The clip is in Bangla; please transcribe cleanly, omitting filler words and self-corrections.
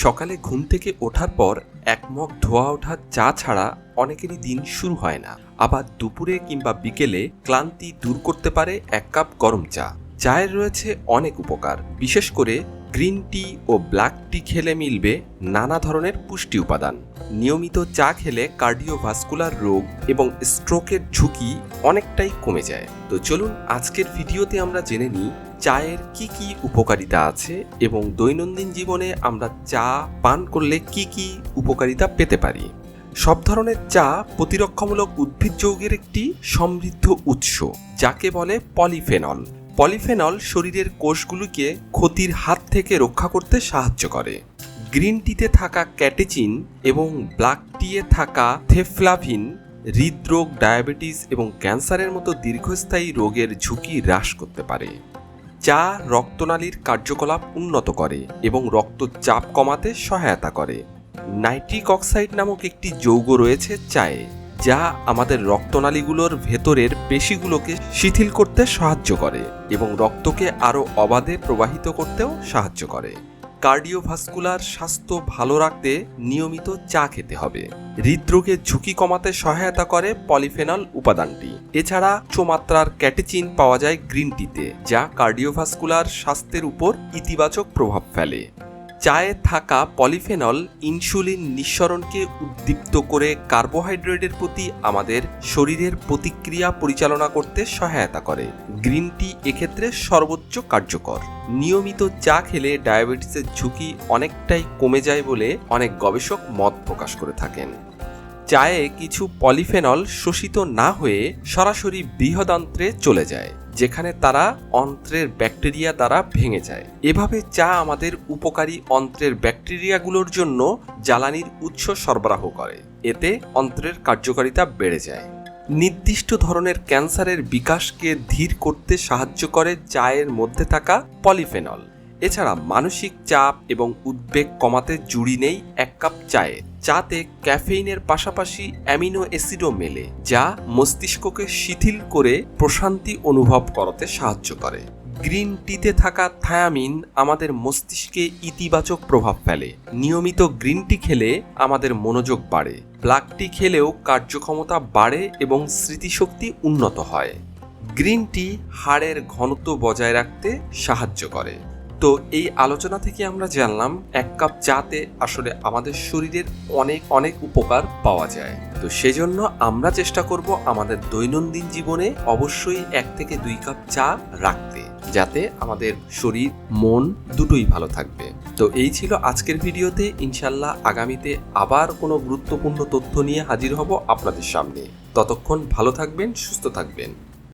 সকালে ঘুম থেকে ওঠার পর এক মগ ধোয়া ওঠা চা ছাড়া অনেকেরই দিন শুরু হয় না। আবার দুপুরে কিংবা বিকেলে ক্লান্তি দূর করতে পারে এক কাপ গরম চা। চায়ের রয়েছে অনেক উপকার, বিশেষ করে গ্রিন টি ও ব্ল্যাক টি খেলে মিলবে নানা ধরনের পুষ্টি উপাদান। নিয়মিত চা খেলে কার্ডিওভাস্কুলার রোগ এবং স্ট্রোকের ঝুঁকি অনেকটাই কমে যায়। তো চলুন আজকের ভিডিওতে আমরা জেনে নিই চায়ের কি কি উপকারিতা আছে এবং দৈনন্দিন জীবনে আমরা চা পান করলে কি কি উপকারিতা পেতে পারি। সব ধরনের চা প্রতিরক্ষামূলক উদ্ভিদ যৌগের একটি সমৃদ্ধ উৎস, যাকে বলে পলিফেনল। পলিফেনল শরীরের কোষগুলিকে ক্ষতির হাত থেকে রক্ষা করতে সাহায্য করে। গ্রিন টিতে থাকা ক্যাটেচিন এবং ব্ল্যাক টিয়ে থাকা থেফ্লাভিন হৃদরোগ, ডায়াবেটিস এবং ক্যান্সারের মতো দীর্ঘস্থায়ী রোগের ঝুঁকি হ্রাস করতে পারে। চা রক্তনালীর কার্যকলাপ উন্নত করে এবং রক্তচাপ কমাতে সহায়তা করে। নাইট্রিক অক্সাইড নামক একটি যৌগ রয়েছে চায়ে, যা আমাদের রক্তনালীগুলোর ভেতরের পেশিগুলোকে শিথিল করতে সাহায্য করে এবং রক্তকে আরও অবাধে প্রবাহিত করতেও সাহায্য করে। কার্ডিওভাস্কুলার স্বাস্থ্য ভালো রাখতে নিয়মিত চা খেতে হবে। হৃদরোগের ঝুঁকি কমাতে সহায়তা করে পলিফেনল উপাদানটি। এছাড়া উচ্চমাত্রার ক্যাটেচিন পাওয়া যায় গ্রিন টিতে, যা কার্ডিওভাস্কুলার স্বাস্থ্যের উপর ইতিবাচক প্রভাব ফেলে। চায়ে থাকা পলিফেনল ইনসুলিন নিঃসরণকে উদ্দীপ্ত করে কার্বোহাইড্রেটের প্রতি আমাদের শরীরের প্রতিক্রিয়া পরিচালনা করতে সহায়তা করে। গ্রিন টি এক্ষেত্রে সর্বোচ্চ কার্যকর। নিয়মিত চা খেলে ডায়াবেটিসের ঝুঁকি অনেকটাই কমে যায় বলে অনেক গবেষক মত প্রকাশ করে থাকেন। চায়ে কিছু পলিফেনল শোষিত না হয়ে সরাসরি বৃহদান্ত্রে চলে যায়, যেখানে তারা অন্ত্রের ব্যাকটেরিয়া দ্বারা ভেঙে যায়। এভাবে চা আমাদের উপকারী অন্ত্রের ব্যাকটেরিয়াগুলোর জন্য জ্বালানির উৎস সরবরাহ করে। এতে অন্ত্রের কার্যকারিতা বেড়ে যায়। নির্দিষ্ট ধরনের ক্যান্সারের বিকাশকে ধীর করতে সাহায্য করে চায়ের মধ্যে থাকা পলিফেনল। এছাড়া মানসিক চাপ এবং উদ্বেগ কমাতে জুড়ি নেই এক কাপ চায়ে। চাতে ক্যাফেইনের পাশাপাশি অ্যামিনো অ্যাসিডও মেলে, যা মস্তিষ্ককে শিথিল করে প্রশান্তি অনুভব করাতে সাহায্য করে। গ্রিন টিতে থাকা থায়ামিন আমাদের মস্তিষ্কে ইতিবাচক প্রভাব ফেলে। নিয়মিত গ্রিন টি খেলে আমাদের মনোযোগ বাড়ে। ব্ল্যাক টি খেলেও কার্যক্ষমতা বাড়ে এবং স্মৃতিশক্তি উন্নত হয়। গ্রিন টি হাড়ের ঘনত্ব বজায় রাখতে সাহায্য করে। তো এই আলোচনা থেকে আমরা জানলাম এক কাপ চাতে আসলে আমাদের শরীরের অনেক অনেক উপকার পাওয়া যায়। তো সেজন্য আমরা চেষ্টা করব আমাদের দৈনন্দিন জীবনে অবশ্যই 1 থেকে 2 কাপ চা রাখতে, যাতে আমাদের শরীর মন দুটোই ভালো থাকবে। তো এই ছিল আজকের ভিডিওতে। ইনশাল্লাহ আগামীতে আবার কোনো গুরুত্বপূর্ণ তথ্য নিয়ে হাজির হব আপনাদের সামনে। ততক্ষণ ভালো থাকবেন, সুস্থ থাকবেন।